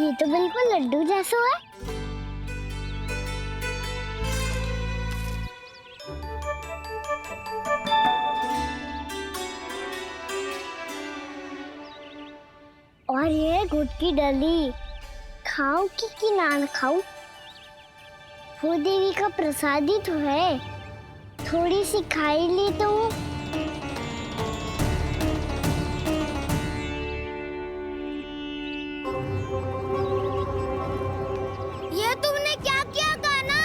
ये तो बिल्कुल लड्डू जैसा है। और ये गुड़ की डली खाऊं कि ना खाऊं? वो देवी का प्रसाद ही तो है, थोड़ी सी खाई ली तो। ये तुमने क्या किया कान्हा?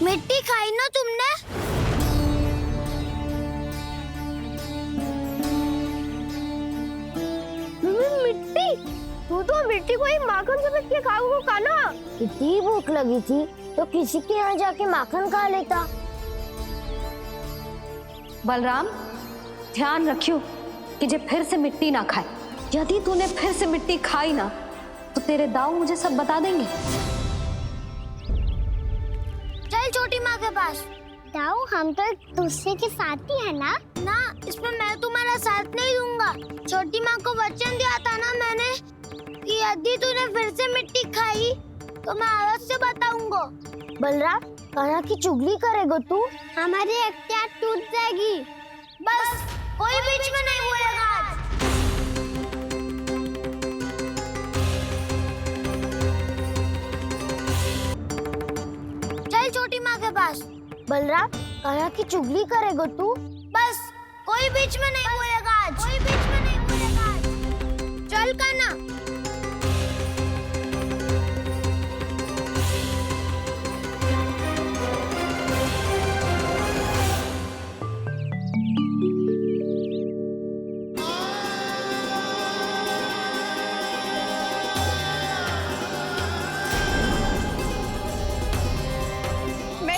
मिट्टी खाई ना तुमने? मिट्टी? तू तो मिट्टी को ही माखन समझ के खाओगे कान्हा। इतनी भूख लगी थी तो किसी के यहाँ जाके माखन खा लेता। बलराम, ध्यान रखियो कि जे फिर से मिट्टी ना खाए। यदि तूने फिर से मिट्टी खाई ना तो तेरे दाऊ मुझे सब बता देंगे। चल छोटी माँ के पास। दाऊ, हम तो एक दूसरे के साथी है ना? ना, इसमें मैं तुम्हारा साथ नहीं दूंगा। छोटी माँ को वचन दिया था ना मैंने कि यदि तूने फिर से मिट्टी खाई तो मैं अलग से बताऊंगा। बलराम, कान्हा की चुगली करेगा तू? हमारी अख्तियार टूट जाएगी। बस कोई बीच में नहीं बोलेगा आज। चल छोटी माँ के पास। बलराम, कान्हा की चुगली करेगा तू? बस कोई बीच में नहीं बोलेगा आज। कोई बीच में नहीं बोलेगा आज। चल कान्हा।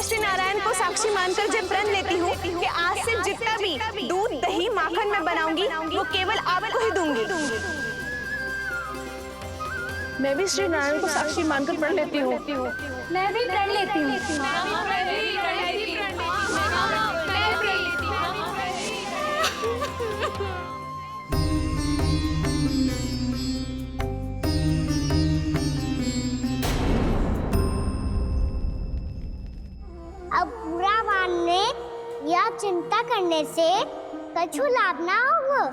श्री नारायण को साक्षी मानकर जब प्रण लेती हूँ कि आज से जितना भी दूध दही माखन मैं बनाऊंगी वो केवल आपको ही दूंगी। मैं भी श्री नारायण को साक्षी मानकर प्रण लेती हूँ। मैं भी प्रण लेती हूँ। अब बुरा मानने या चिंता करने से कछु लाभ ना होगा।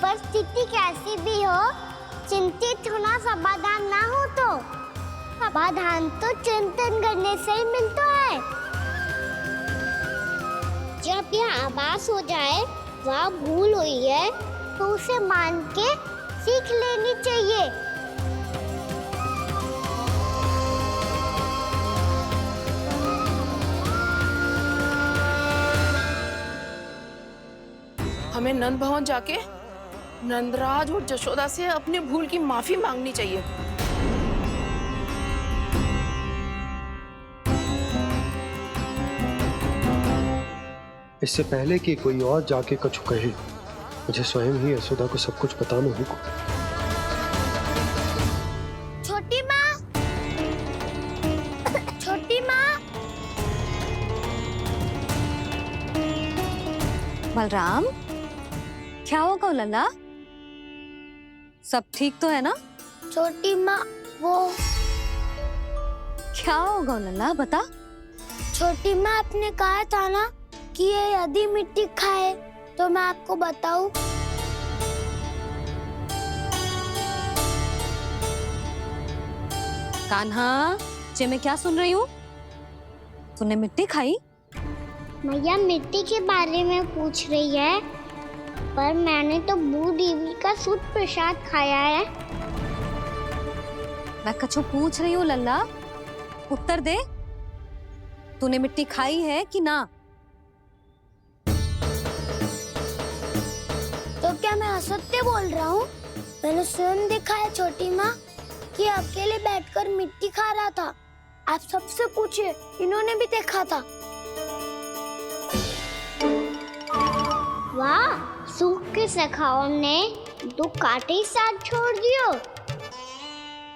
परिस्थिति कैसी भी हो, चिंतित होना समाधान ना हो तो समाधान तो चिंतन करने से ही मिलता है। जब यह आभास हो जाए वह भूल हुई है तो उसे मान के सीख लेनी चाहिए। हमें नंद भवन जाके नंदराज और जशोदा से अपनी भूल की माफी मांगनी चाहिए। इससे पहले कि कोई और जाके कछु कहे, मुझे स्वयं ही यशोदा को सब कुछ बताना होगा। छोटी माँ, छोटी माँ। बलराम, क्या होगा लल्ला? सब ठीक तो है ना? छोटी माँ, वो क्या होगा लल्ला, बता। छोटी माँ, आपने कहा था ना कि ये यदि मिट्टी खाए तो मैं आपको बताऊं। कान्हा, जे मैं क्या सुन रही हूँ? तूने मिट्टी खाई? मैया मिट्टी के बारे में पूछ रही है, पर मैंने तो भू देवी का शुद्ध प्रसाद खाया है। मैं कछु पूछ रही हूँ लल्ला, उत्तर दे। तूने मिट्टी खाई है कि ना? तो क्या मैं असत्य बोल रहा हूँ? मैंने स्वयं देखा है छोटी माँ कि अकेले बैठकर मिट्टी खा रहा था। आप सबसे पूछिए, इन्होंने भी देखा था। वाह, सूख के सखाओ ने 2 कांटे ही साथ छोड़ दियो।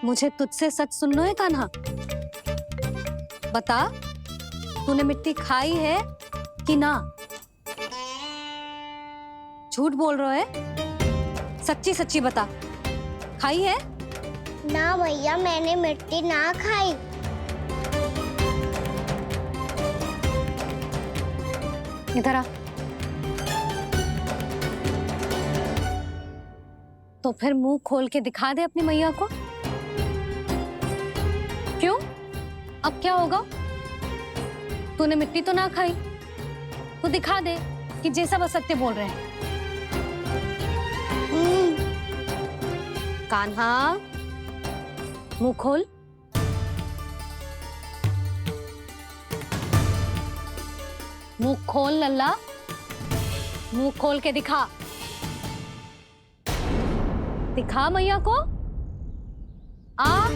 मुझे तुझसे सच सुनना है कान्हा। बता, तूने मिट्टी खाई है कि ना? झूठ बोल रहा है, सच्ची सच्ची बता, खाई है? ना भैया, मैंने मिट्टी ना खाई। इधर आ। तो फिर मुंह खोल के दिखा दे अपनी मैया को। क्यों? अब क्या होगा? तूने मिट्टी तो ना खाई, तो दिखा दे कि जे सब असत्य बोल रहे हैं। कान्हा, मुंह खोल। मुंह खोल लल्ला, मुंह खोल के दिखा। दिखा मैया को। आ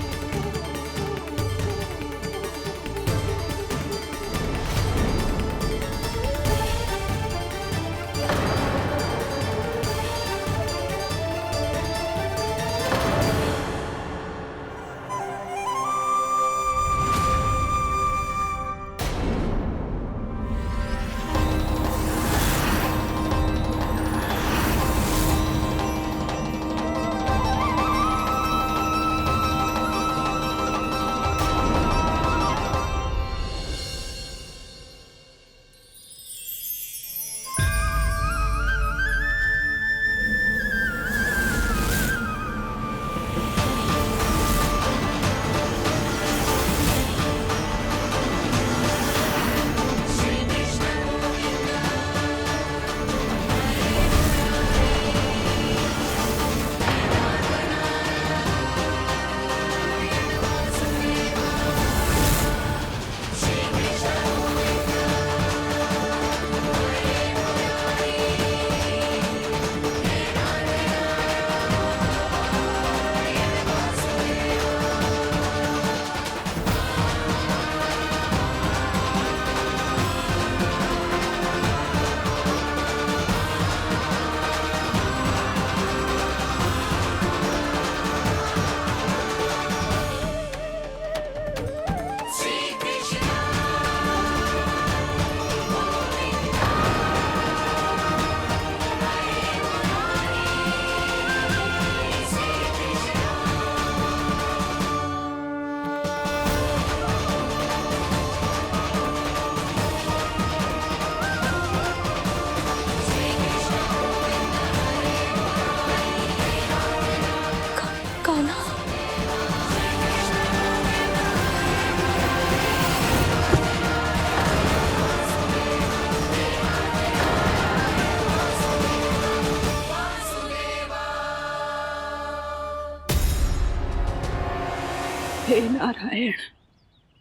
हे नारायण,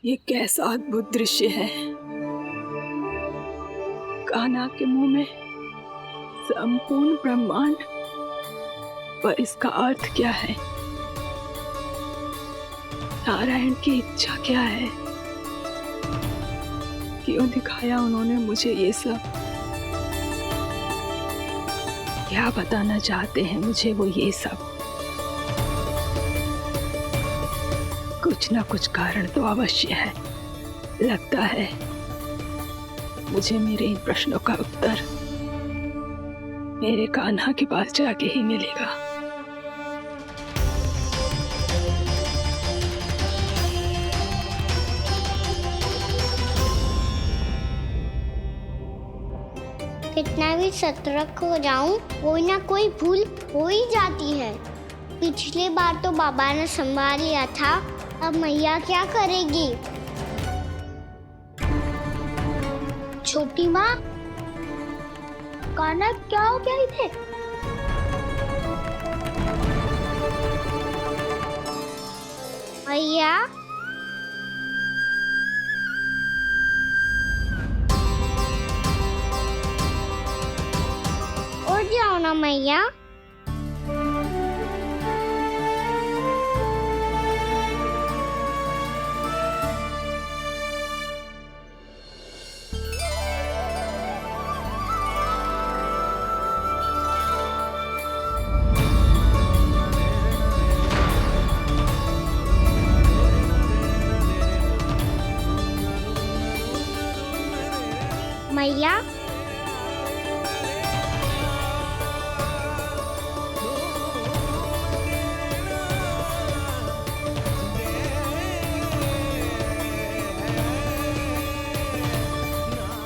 ये कैसा अद्भुत दृश्य है। कान्हा के मुंह में संपूर्ण ब्रह्मांड, पर इसका अर्थ क्या है? नारायण की इच्छा क्या है? क्यों दिखाया उन्होंने मुझे ये सब? क्या बताना चाहते हैं मुझे वो ये सब? कुछ ना कुछ कारण तो अवश्य है। लगता है मुझे मेरे इन प्रश्नों का उत्तर मेरे कान्हा के पास जाके ही मिलेगा। कितना भी सतर्क हो जाऊं, कोई ना कोई भूल हो ही जाती है। पिछली बार तो बाबा ने संभाल लिया था, अब मैया क्या करेगी? छोटी माँ, कान्हा क्या हो गया इधर? मैया, उठ जाओ ना मैया। मैया।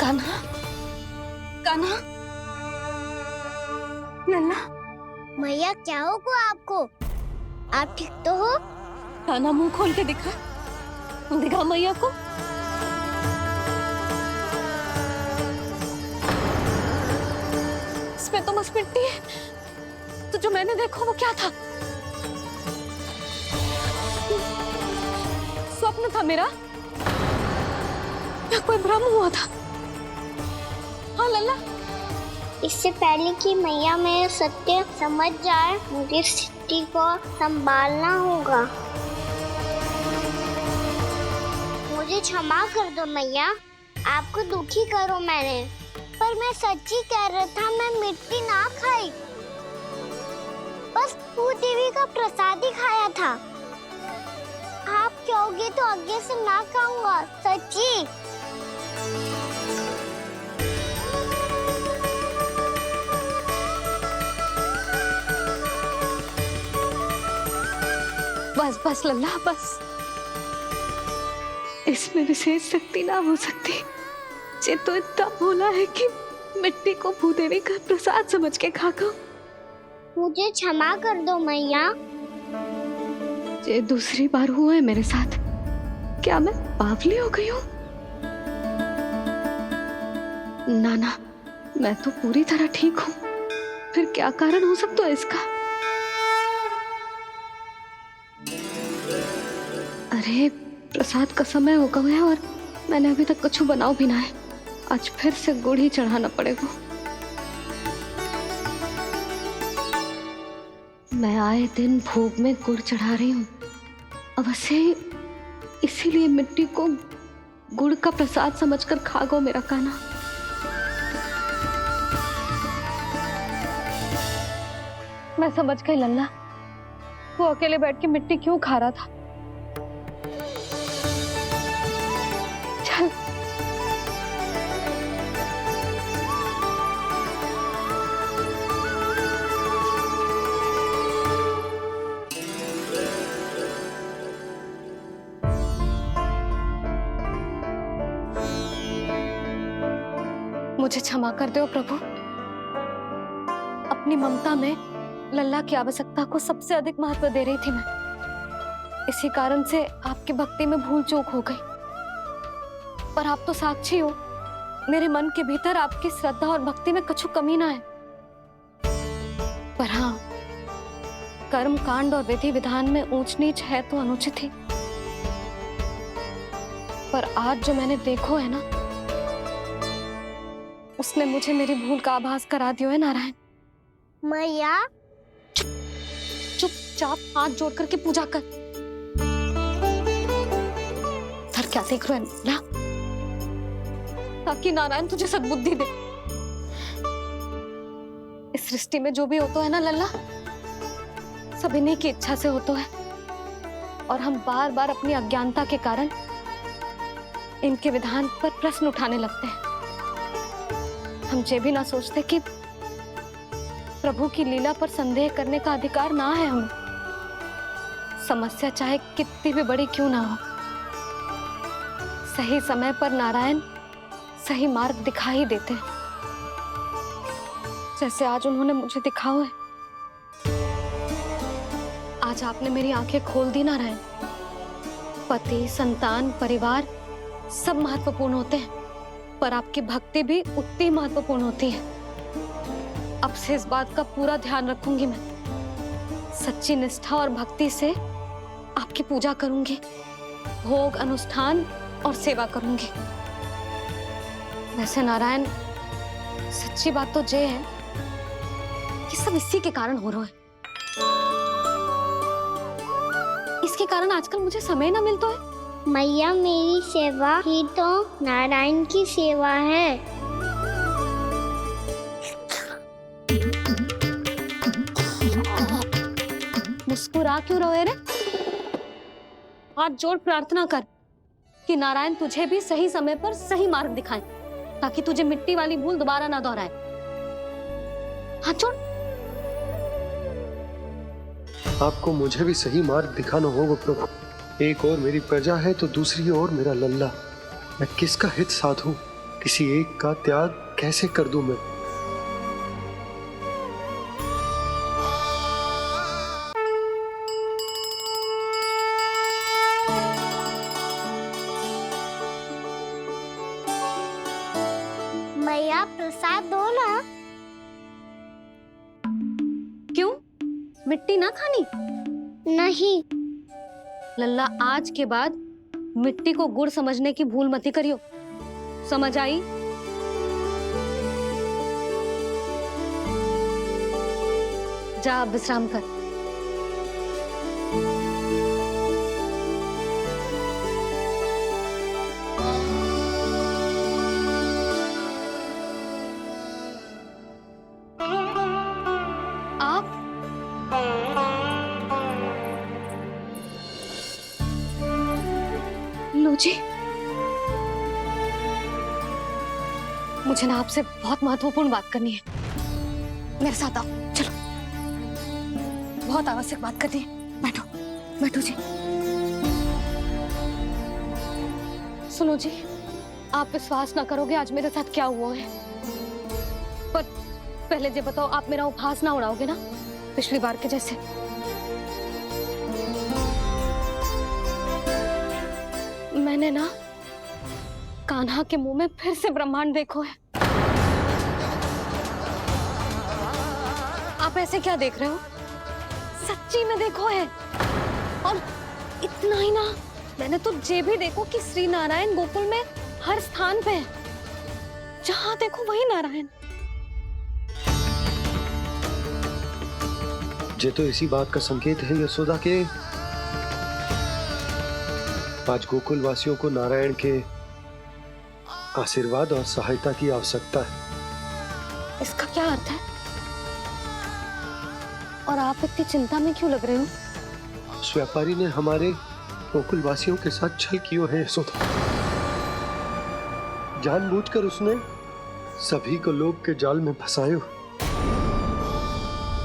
कान्हा, कान्हा, लल्ला, मैया क्या होगा आपको? आप ठीक तो हो? कान्हा मुंह खोल के दिखा, दिखा मैया को। इसमें तो बस मिट्टी है, तो जो मैंने देखा वो क्या था? स्वप्न था मेरा या कोई भ्रम हुआ था? हाँ लल्ला, इससे पहले कि मैया मेरे सत्य समझ जाए, मुझे स्थिति को संभालना होगा। मुझे क्षमा कर दो मैया, आपको दुखी करो मैंने, पर मैं सच्ची कह रहा था, मैं मिट्टी ना खाई, बस भूत देवी का प्रसाद ही खाया था। आप कहोगे तो आगे से ना खाऊंगा, सच्ची। बस बस लल्ला, बस। इसमें विशेष शक्ति ना हो सकती। ये तो इतना भोला है कि मिट्टी को भूदेवी का प्रसाद समझ के खागा। मुझे क्षमा कर दो मैया। ये दूसरी बार हुआ है मेरे साथ। क्या मैं बावली हो गई हूँ? ना ना, मैं तो पूरी तरह ठीक हूँ। फिर क्या कारण हो सकता है इसका? अरे प्रसाद का समय हो गया है और मैंने अभी तक कुछ बनाओ भी ना है। आज फिर से गुड़ ही चढ़ाना पड़ेगा। मैं आए दिन भोग में गुड़ चढ़ा रही हूँ, अवश्य इसीलिए मिट्टी को गुड़ का प्रसाद समझकर खा गो मेरा कान्हा। मैं समझ गई लल्ला, वो अकेले बैठ के मिट्टी क्यों खा रहा था। चल मुझे क्षमा कर दो प्रभु। अपनी ममता में लल्ला की आवश्यकता को सबसे अधिक महत्व दे रही थी मैं। इसी कारण से आपकी भक्ति में भूल चूक हो गई। पर आप तो साक्षी हो, मेरे मन के भीतर आपकी श्रद्धा और भक्ति में कछु कमी ना है। पर हाँ, कर्म कांड और विधि विधान में ऊंच नीच है तो अनुचित ही। पर आज जो मैंने देखो है ना, उसने मुझे मेरी भूल का आभास करा दियो है नारायण। मैया चुपचाप हाथ जोड़ करके पूजा कर। सर क्या देख रहे हैं ना? ताकि नारायण तुझे सद्बुद्धि दे। इस सृष्टि में जो भी होता है ना लल्ला, सब इन्हीं की इच्छा से होता है। और हम बार बार अपनी अज्ञानता के कारण इनके विधान पर प्रश्न उठाने लगते हैं। हम ये भी ना सोचते कि प्रभु की लीला पर संदेह करने का अधिकार ना है हमें। समस्या चाहे कितनी भी बड़ी क्यों ना हो, सही समय पर नारायण सही मार्ग दिखा ही देते हैं, जैसे आज उन्होंने मुझे दिखाओ है। आज आपने मेरी आंखें खोल दी नारायण। पति, संतान, परिवार सब महत्वपूर्ण होते हैं, पर आपकी भक्ति भी उतनी महत्वपूर्ण होती है। अब से इस बात का पूरा ध्यान रखूंगी मैं। सच्ची निष्ठा और भक्ति से आपकी पूजा करूंगी, भोग, अनुष्ठान और सेवा करूंगी। वैसे नारायण, सच्ची बात तो ये है कि सब इसी के कारण हो रहा है। इसके कारण आजकल मुझे समय ना मिलता है। मैया, मेरी सेवा ही तो नारायण की सेवा है। मुस्कुरा क्यों रहे रे? हाथ जोड़ प्रार्थना कर कि नारायण तुझे भी सही समय पर सही मार्ग दिखाएं। ताकि तुझे मिट्टी वाली भूल दोबारा ना दोहराए। हाथ छोड़। आपको मुझे भी सही मार्ग दिखाना होगा प्रभु। एक और मेरी प्रजा है तो दूसरी ओर मेरा लल्ला। मैं किसका हित साधूं? किसी एक का त्याग कैसे कर दूं मैं? मैया प्रसाद दो ना। क्यों? मिट्टी ना खानी? नहीं। लल्ला, आज के बाद मिट्टी को गुड़ समझने की भूल मत करियो। समझ आई? जा अब विश्राम कर। आप लो जी, मुझे ना आपसे बहुत महत्वपूर्ण बात करनी है। मेरे साथ आओ, चलो। बहुत आवश्यक बात करनी है। बैठो, बैठो जी। सुनो जी, आप विश्वास ना करोगे आज मेरे साथ क्या हुआ है। पर पहले ये बताओ, आप मेरा उपहास ना उड़ाओगे ना पिछली बार के जैसे? मैंने ना कान्हा के मुंह में फिर से ब्रह्मांड देखो है। आप ऐसे क्या देख रहे हो? सच्ची में देखो है। और इतना ही ना, मैंने तो ये भी देखो कि श्री नारायण गोकुल में हर स्थान पे है। जहां देखो वही नारायण। ये तो इसी बात का संकेत है यशोदा के आज गोकुल वासियों को नारायण के आशीर्वाद और सहायता की आवश्यकता है। इसका क्या अर्थ है? और आप इतनी चिंता में क्यों लग रहे हो? उस व्यापारी ने हमारे गोकुल वासियों के साथ छल किया है यशोदा। जानबूझकर उसने सभी को लोभ के जाल में फंसायो।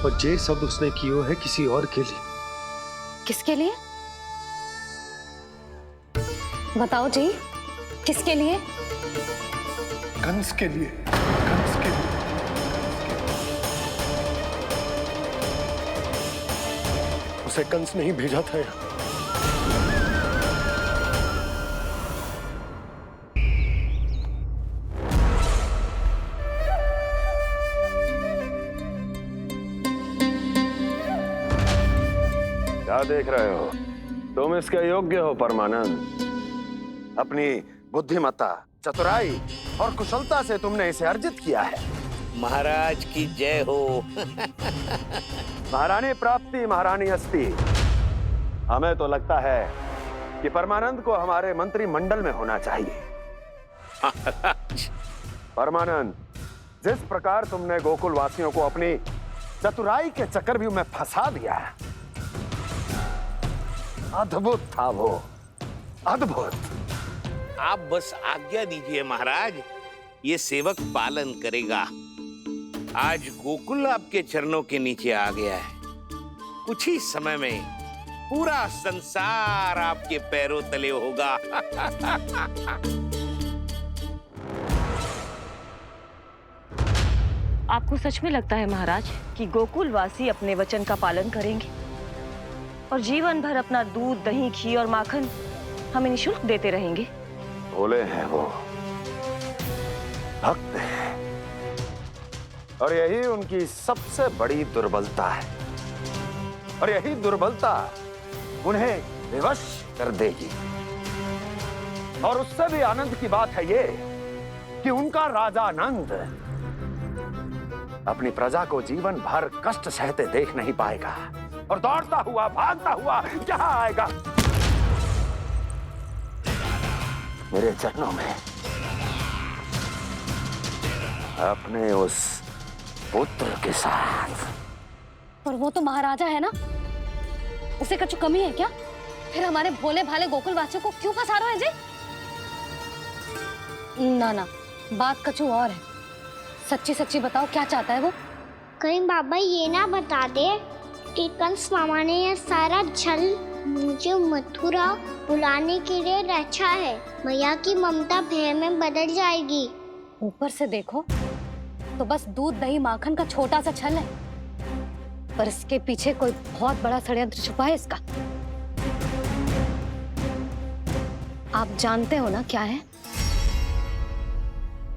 और ये सब उसने किया है किसी और के लिए। किसके लिए? बताओ जी, किसके लिए? कंस के लिए। कंस के लिए। उसे कंस नहीं भेजा था यहाँ। क्या देख रहे हो? तुम इसके योग्य हो परमानंद। अपनी बुद्धिमत्ता, चतुराई और कुशलता से तुमने इसे अर्जित किया है। महाराज की जय हो। महारानी प्राप्ति महारानी अस्ति। हमें तो लगता है कि परमानंद को हमारे मंत्रिमंडल में होना चाहिए। परमानंद, जिस प्रकार तुमने गोकुल वासियों को अपनी चतुराई के चक्रव्यूह में फंसा दिया है, अद्भुत था वो, अद्भुत। आप बस आज्ञा दीजिए महाराज, ये सेवक पालन करेगा। आज गोकुल आपके चरणों के नीचे आ गया है। कुछ ही समय में पूरा संसार आपके पैरों तले होगा। आपको सच में लगता है महाराज कि गोकुल वासी अपने वचन का पालन करेंगे और जीवन भर अपना दूध, दही, घी और माखन हमें निःशुल्क देते रहेंगे? भोले हैं वो, भक्त हैं, और यही उनकी सबसे बड़ी दुर्बलता है। और यही दुर्बलता उन्हें विवश कर देगी। और उससे भी आनंद की बात है ये कि उनका राजा नंद अपनी प्रजा को जीवन भर कष्ट सहते देख नहीं पाएगा और दौड़ता हुआ, भागता हुआ यहाँ आएगा मेरे चरणों में अपने उस पुत्र के साथ। पर वो तो महाराजा है ना, उसे कुछ कमी है क्या? फिर हमारे भोले भाले गोकुल वासियों को क्यों फंसा रहे हैं जी? ना ना, बात कछु और है। सच्ची सच्ची बताओ, क्या चाहता है वो? कहीं बाबा ये ना बता दे कि कंस मामा ने यह सारा छल मुझे मथुरा बुलाने के लिए रचा है। मैया की ममता भय में बदल जाएगी। ऊपर से देखो तो बस दूध दही माखन का छोटा सा छल है, पर इसके पीछे कोई बहुत बड़ा षड्यंत्र छुपा है इसका। आप जानते हो ना क्या है?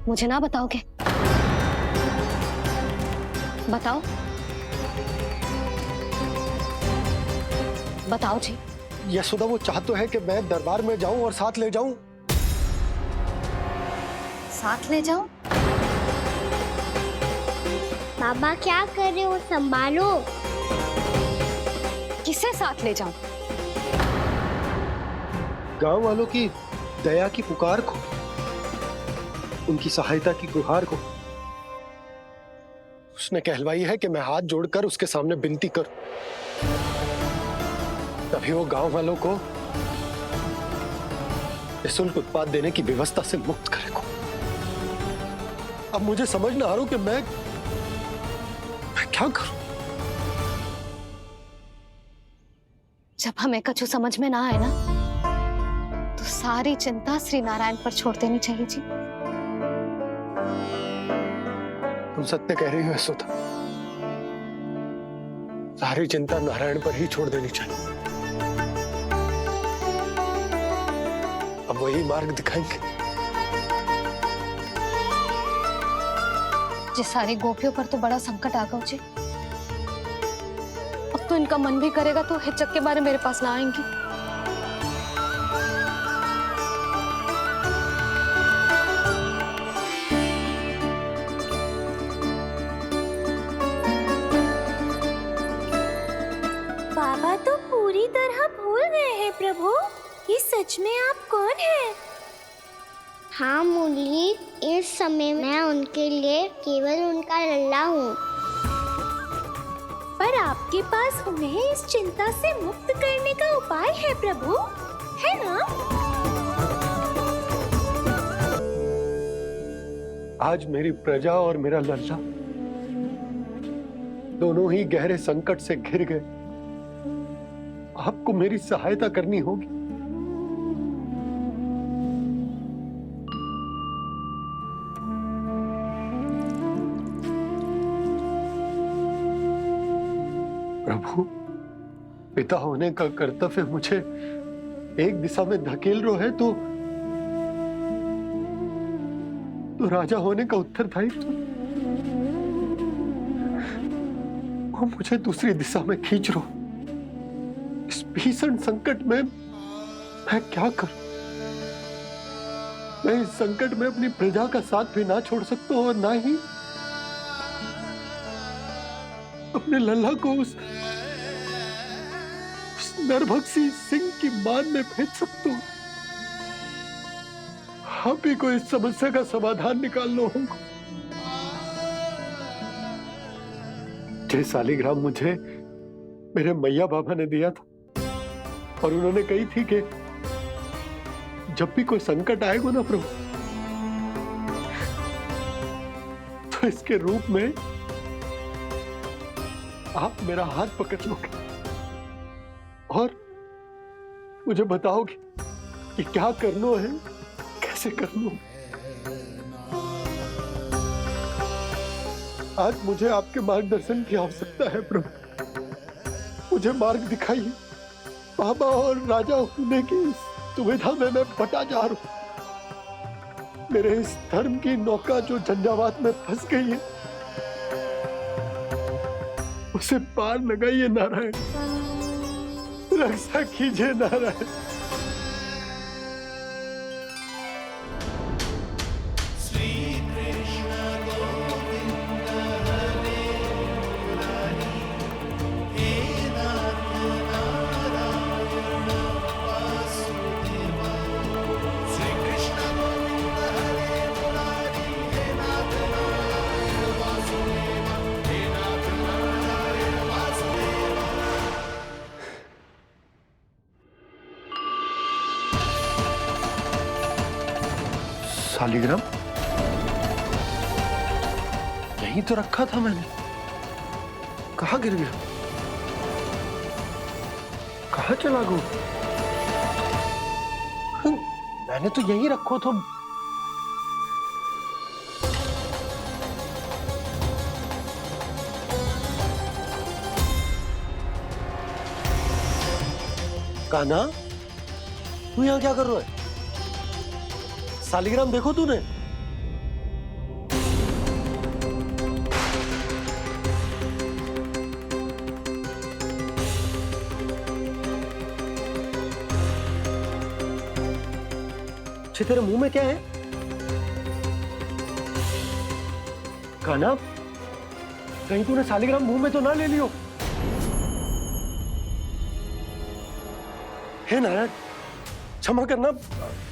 मुझे ना बताओगे? बताओ बताओ जी। यशोदा, वो चाह तो है कि मैं दरबार में जाऊं और साथ ले जाऊं। साथ ले जाओ? बाबा क्या कर रहे हो, संभालो। किसे साथ ले जाऊं? गांव वालों की दया की पुकार को, उनकी सहायता की गुहार को। उसने कहलवाई है कि मैं हाथ जोड़कर उसके सामने विनती करूं, तभी वो गांव वालों को निःशुल्क उत्पाद देने की व्यवस्था से मुक्त करेगा। अब मुझे समझ ना आ रहा कि मैं क्या करूं। जब हमें कछु समझ में ना आए ना, तो सारी चिंता श्री नारायण पर छोड़ देनी चाहिए जी। तुम सत्य कह रही हो यशोदा, सारी चिंता नारायण पर ही छोड़ देनी चाहिए। अब वही मार्ग दिखाएंगे। जिस सारी गोपियों पर तो बड़ा संकट आ गया जी। अब तो इनका मन भी करेगा तो हिचक के बारे मेरे पास ना आएंगी। बाबा तो पूरी तरह भूल गए हैं प्रभु, ये सच में आप कौन हैं? हाँ मुरली, इस समय मैं उनके लिए केवल उनका लल्ला हूँ। पर आपके पास उन्हें इस चिंता से मुक्त करने का उपाय है प्रभु, है ना? आज मेरी प्रजा और मेरा लल्ला दोनों ही गहरे संकट से घिर गए। आपको मेरी सहायता करनी होगी। प्रभु, पिता होने का कर्तव्य मुझे एक दिशा में धकेल रहा है तो राजा होने का उत्तरदायित्व वो मुझे दूसरी दिशा में खींच रहा। इस भीषण संकट में मैं क्या करूं? मैं इस संकट में अपनी प्रजा का साथ भी ना छोड़ सकता हूं और ना ही अपने लल्ला को उस नरभक्षी सिंह की मान में भेज सकता हूं। आप ही को इस समस्या का समाधान निकालना होगा। जय शालिग्राम मुझे मेरे मैया बाबा ने दिया था और उन्होंने कही थी कि जब भी कोई संकट आएगा ना प्रभु, तो इसके रूप में आप मेरा हाथ पकड़ लोगे और मुझे बताओगे कि क्या करना है, कैसे करना है। आज मुझे आपके मार्गदर्शन की आवश्यकता है प्रभु, मुझे मार्ग दिखाइए। बाबा और राजा होने की दुविधा में मैं बटा जा रहा हूं। मेरे इस धर्म की नौका जो झंझावात में फंस गई है, उसे पार लगाइए नारायण, रक्षा कीजिए नारायण। शालिग्राम, यहीं तो रखा था मैंने। कहाँ गिर गया? कहाँ चला गया? मैंने तो यहीं रखो तो। कान्हा, तू यहाँ क्या कर रहा है? सालिग्राम देखो तूने? तेरे मुंह में क्या है? कान्हा, कहीं तूने सालिग्राम मुंह में तो ना ले लियो? हे नारायण, क्षमा करना,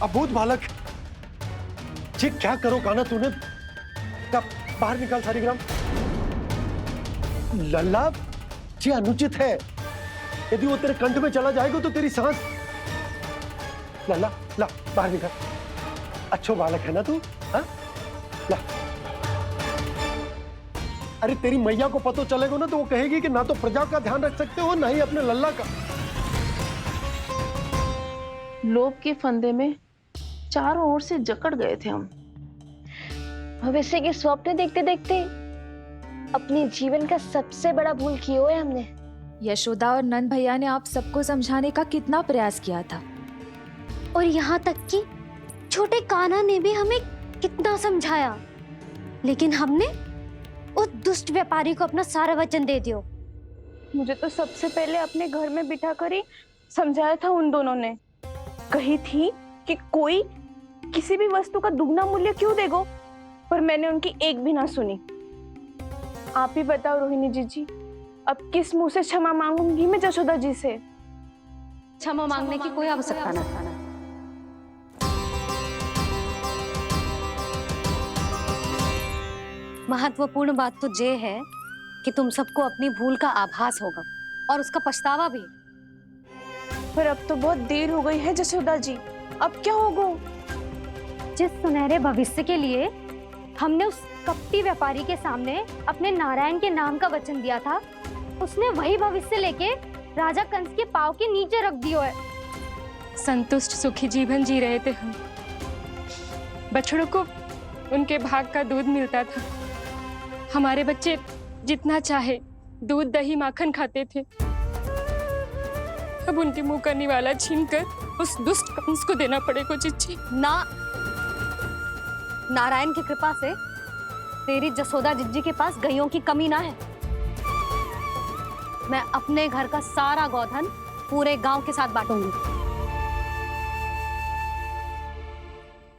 अबोध बालक। जी क्या करो कान्हा तूने? क्या बाहर निकाल सालिग्राम। लल्ला, जी अनुचित है। यदि वो तेरे कंठ में चला जाएगा तो तेरी सांस। लल्ला, ला बाहर निकाल। अच्छो बालक है ना तू? हाँ? ला। अरे तेरी मैया को पता चलेगा ना तो वो कहेगी कि ना तो प्रजा का ध्यान रख सकते हो ना ही अपने लल्ला का। लोभ के फंदे में चारों ओर से जकड़ गए थे हम। भविष्य के स्वप्न देखते देखते अपने जीवन का सबसे बड़ा भूल किया है हमने। यशोदा और नंद भैया ने आप सबको समझाने का कितना प्रयास किया था, और यहाँ तक कि छोटे कान्हा ने भी हमें कितना समझाया, लेकिन हमने उस दुष्ट व्यापारी को अपना सारा वचन दे दिया। मुझे तो सबसे पहले अपने घर में बिठा कर ही समझाया था उन दोनों ने। कही थी कि कोई किसी भी वस्तु का दुगना मूल्य क्यों देगो, पर मैंने उनकी एक भी ना सुनी। आप ही बताओ रोहिणी जी, अब किस मुंह से क्षमा मांगूंगी मैं जशोदा जी से? क्षमा मांगने की कोई आवश्यकता ना। महत्वपूर्ण बात तो ये है कि तुम सबको अपनी भूल का आभास होगा और उसका पछतावा भी। पर अब तो बहुत देर हो गई है जशोदा जी, अब क्या होगा? जिस सुनहरे भविष्य के लिए हमने उस कपटी व्यापारी के सामने अपने नारायण के नाम का वचन दिया था, उसने वही भविष्य लेके राजा कंस के पांव के नीचे रख दिया है। संतुष्ट सुखी जीवन जी रहे थे हम। बछड़ों को उनके भाग का दूध मिलता था। हमारे बच्चे जितना चाहे दूध दही माखन खाते थे। अब उनके मुंह का निवाला छीनकर उस दुष्ट कंस को देना पड़ेगा चिच्ची। ना, नारायण की कृपा से तेरी जसोदा जिज्जी के पास गायों की कमी ना है। मैं अपने घर का सारा गोधन पूरे गांव के साथ बांटूंगी।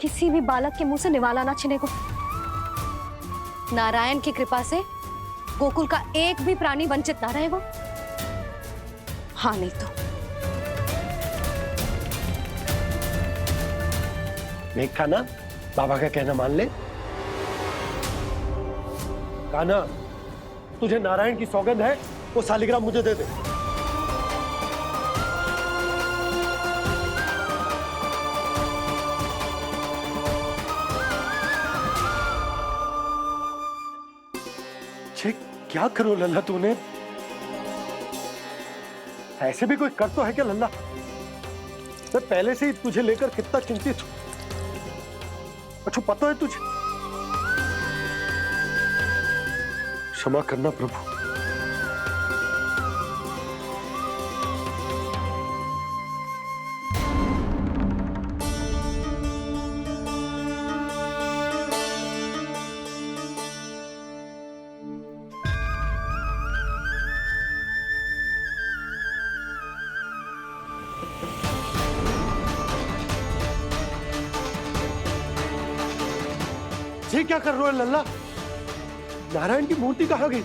किसी भी बालक के मुंह से निवाला ना छिने को। नारायण की कृपा से गोकुल का एक भी प्राणी वंचित ना रहेगा। हाँ नहीं तो देख कान्हा, बाबा का कहना मान ले। कान्हा, तुझे नारायण की सौगंध है, वो सालिग्राम मुझे दे दे। छे, क्या करो लल्ला तूने? ऐसे भी कोई कर तो है क्या लल्ला? मैं पहले से ही तुझे लेकर कितना चिंतित हूं। अच्छा पता है तुझे? क्षमा करना प्रभु। ये क्या कर रहे हो लल्ला? नारायण की मूर्ति कहाँ गई?